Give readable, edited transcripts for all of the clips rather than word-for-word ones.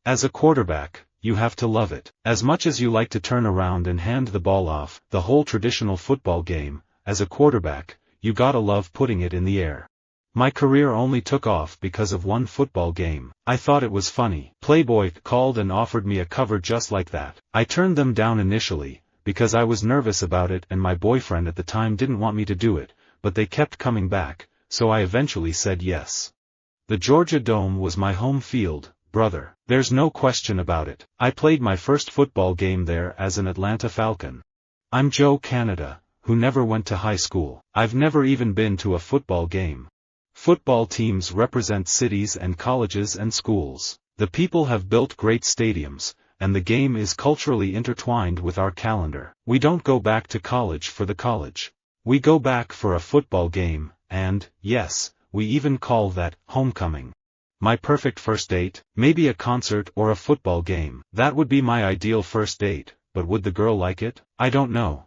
As a quarterback, you have to love it. As much as you like to turn around and hand the ball off, the whole traditional football game, as a quarterback, you gotta love putting it in the air. My career only took off because of one football game. I thought it was funny. Playboy called and offered me a cover just like that. I turned them down initially, because I was nervous about it and my boyfriend at the time didn't want me to do it, but they kept coming back, so I eventually said yes. The Georgia Dome was my home field, brother. There's no question about it. I played my first football game there as an Atlanta Falcon. I'm Joe Canada, who never went to high school. I've never even been to a football game. Football teams represent cities and colleges and schools. The people have built great stadiums, and the game is culturally intertwined with our calendar. We don't go back to college for the college. We go back for a football game, and, yes, we even call that homecoming. My perfect first date? Maybe a concert or a football game. That would be my ideal first date, but would the girl like it? I don't know.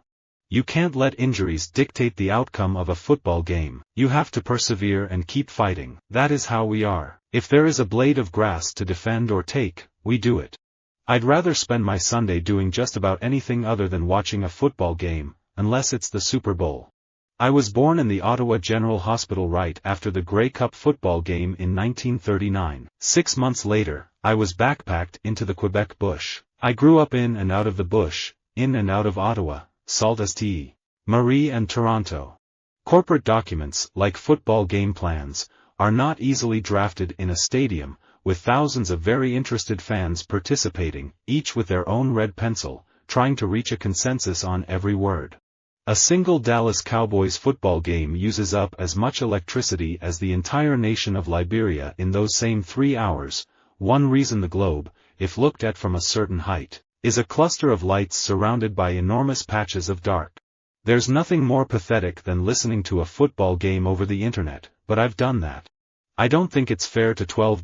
You can't let injuries dictate the outcome of a football game. You have to persevere and keep fighting. That is how we are. If there is a blade of grass to defend or take, we do it. I'd rather spend my Sunday doing just about anything other than watching a football game, unless it's the Super Bowl. I was born in the Ottawa General Hospital right after the Grey Cup football game in 1939. 6 months later, I was backpacked into the Quebec bush. I grew up in and out of the bush, in and out of Ottawa, Sault Ste. Marie and Toronto. Corporate documents, like football game plans, are not easily drafted in a stadium, with thousands of very interested fans participating, each with their own red pencil, trying to reach a consensus on every word. A single Dallas Cowboys football game uses up as much electricity as the entire nation of Liberia in those same 3 hours. One reason the globe, if looked at from a certain height, is a cluster of lights surrounded by enormous patches of dark. There's nothing more pathetic than listening to a football game over the internet, but I've done that. I don't think it's fair to 12,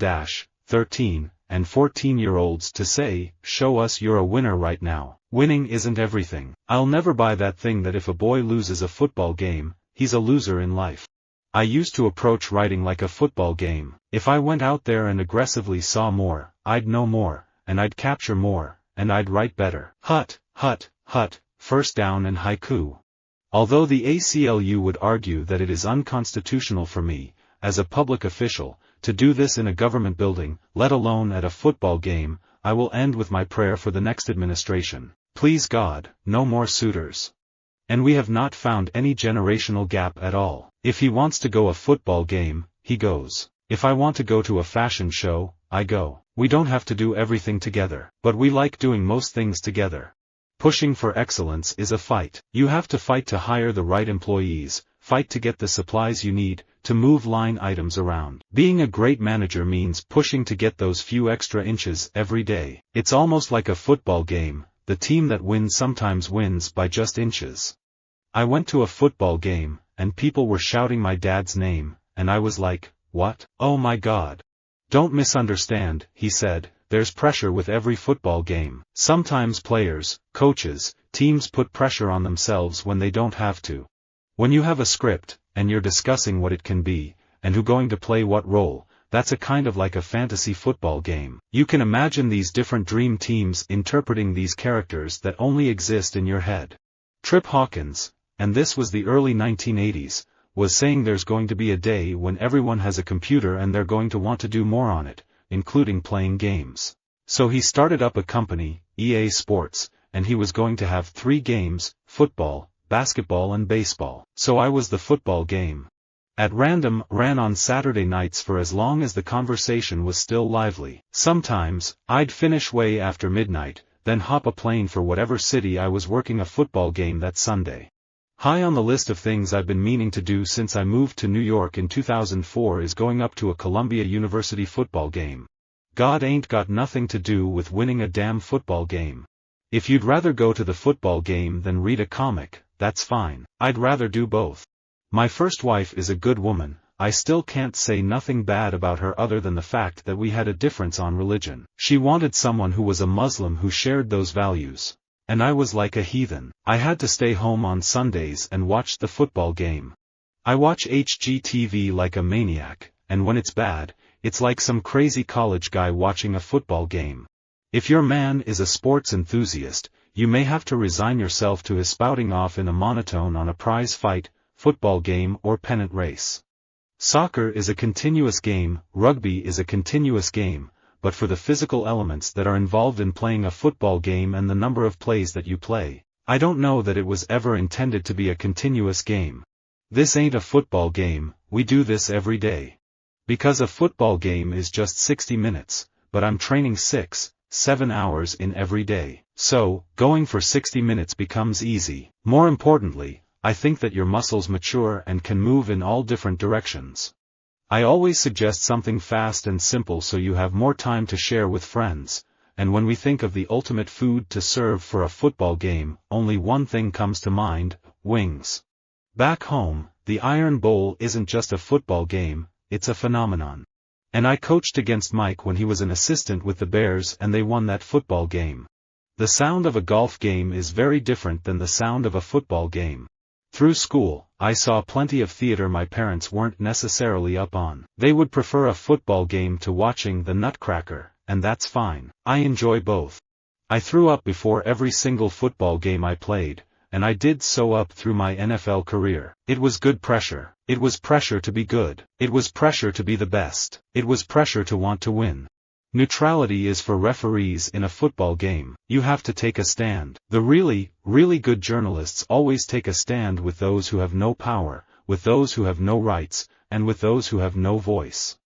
13, and 14-year-olds to say, show us you're a winner right now. Winning isn't everything. I'll never buy that thing that if a boy loses a football game, he's a loser in life. I used to approach writing like a football game. If I went out there and aggressively saw more, I'd know more, and I'd capture more, and I'd write better. Hut, hut, hut, first down and haiku. Although the ACLU would argue that it is unconstitutional for me, as a public official, to do this in a government building, let alone at a football game, I will end with my prayer for the next administration. Please God, no more suitors. And we have not found any generational gap at all. If he wants to go a football game, he goes. If I want to go to a fashion show, I go. We don't have to do everything together, but we like doing most things together. Pushing for excellence is a fight. You have to fight to hire the right employees, fight to get the supplies you need, to move line items around. Being a great manager means pushing to get those few extra inches every day. It's almost like a football game, the team that wins sometimes wins by just inches. I went to a football game, and people were shouting my dad's name, and I was like, what? Oh my God. Don't misunderstand, he said, there's pressure with every football game. Sometimes players, coaches, teams put pressure on themselves when they don't have to. When you have a script, and you're discussing what it can be, and who's going to play what role, that's a kind of like a fantasy football game. You can imagine these different dream teams interpreting these characters that only exist in your head. Trip Hawkins, and this was the early 1980s, was saying there's going to be a day when everyone has a computer and they're going to want to do more on it, including playing games. So he started up a company, EA Sports, and he was going to have 3 games, football, basketball and baseball. So I was the football game. At random, ran on Saturday nights for as long as the conversation was still lively. Sometimes, I'd finish way after midnight, then hop a plane for whatever city I was working a football game that Sunday. High on the list of things I've been meaning to do since I moved to New York in 2004 is going up to a Columbia University football game. God ain't got nothing to do with winning a damn football game. If you'd rather go to the football game than read a comic, that's fine. I'd rather do both. My first wife is a good woman. I still can't say nothing bad about her other than the fact that we had a difference on religion. She wanted someone who was a Muslim who shared those values. And I was like a heathen. I had to stay home on Sundays and watch the football game. I watch HGTV like a maniac, and when it's bad, It's like some crazy college guy watching a football game. If your man is a sports enthusiast, you may have to resign yourself to his spouting off in a monotone on a prize fight, football game or pennant race. Soccer is a continuous game, rugby is a continuous game, but for the physical elements that are involved in playing a football game and the number of plays that you play, I don't know that it was ever intended to be a continuous game. This ain't a football game, we do this every day. Because a football game is just 60 minutes, but I'm training 6-7 hours in every day. So, going for 60 minutes becomes easy. More importantly, I think that your muscles mature and can move in all different directions. I always suggest something fast and simple so you have more time to share with friends, and when we think of the ultimate food to serve for a football game, only one thing comes to mind: wings. Back home, the Iron Bowl isn't just a football game, it's a phenomenon. And I coached against Mike when he was an assistant with the Bears and they won that football game. The sound of a golf game is very different than the sound of a football game. Through school, I saw plenty of theater my parents weren't necessarily up on. They would prefer a football game to watching the Nutcracker, and that's fine. I enjoy both. I threw up before every single football game I played, and I did so up through my NFL career. It was good pressure. It was pressure to be good. It was pressure to be the best. It was pressure to want to win. Neutrality is for referees in a football game. You have to take a stand. The really, really good journalists always take a stand with those who have no power, with those who have no rights, and with those who have no voice.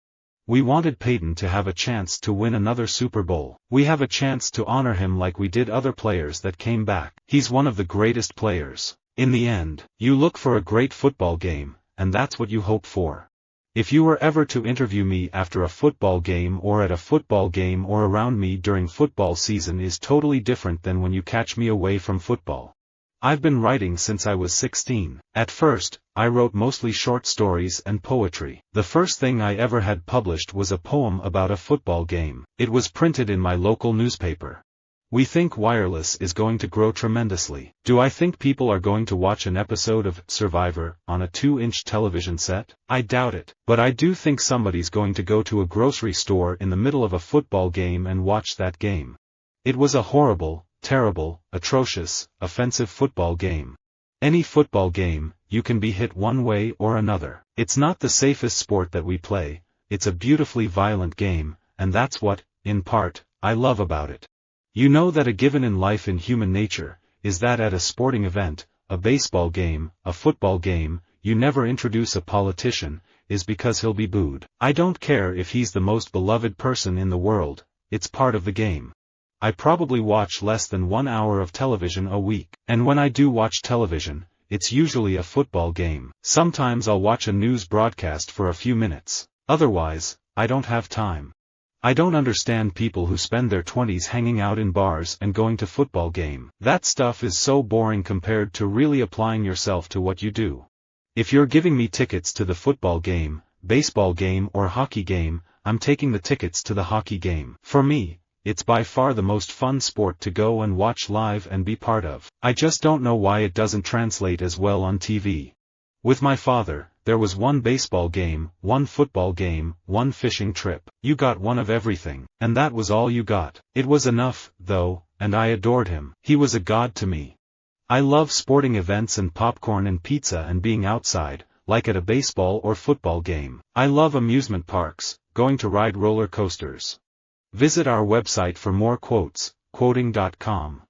We wanted Peyton to have a chance to win another Super Bowl. We have a chance to honor him like we did other players that came back. He's one of the greatest players. In the end, you look for a great football game, and that's what you hope for. If you were ever to interview me after a football game or at a football game or around me during football season is totally different than when you catch me away from football. I've been writing since I was 16. At first, I wrote mostly short stories and poetry. The first thing I ever had published was a poem about a football game. It was printed in my local newspaper. We think wireless is going to grow tremendously. Do I think people are going to watch an episode of Survivor on a 2-inch television set? I doubt it. But I do think somebody's going to go to a grocery store in the middle of a football game and watch that game. It was a horrible, terrible, atrocious, offensive football game. Any football game, you can be hit one way or another. It's not the safest sport that we play, it's a beautifully violent game, and that's what, in part, I love about it. You know that a given in life in human nature, is that at a sporting event, a baseball game, a football game, you never introduce a politician, is because he'll be booed. I don't care if he's the most beloved person in the world, it's part of the game. I probably watch less than 1 hour of television a week, and when I do watch television, it's usually a football game. Sometimes I'll watch a news broadcast for a few minutes. Otherwise, I don't have time. I don't understand people who spend their 20s hanging out in bars and going to football game. That stuff is so boring compared to really applying yourself to what you do. If you're giving me tickets to the football game, baseball game or hockey game, I'm taking the tickets to the hockey game. For me, it's by far the most fun sport to go and watch live and be part of. I just don't know why it doesn't translate as well on TV. With my father, there was one baseball game, one football game, one fishing trip. You got one of everything, and that was all you got. It was enough, though, and I adored him. He was a god to me. I love sporting events and popcorn and pizza and being outside, like at a baseball or football game. I love amusement parks, going to ride roller coasters. Visit our website for more quotes, quoting.com.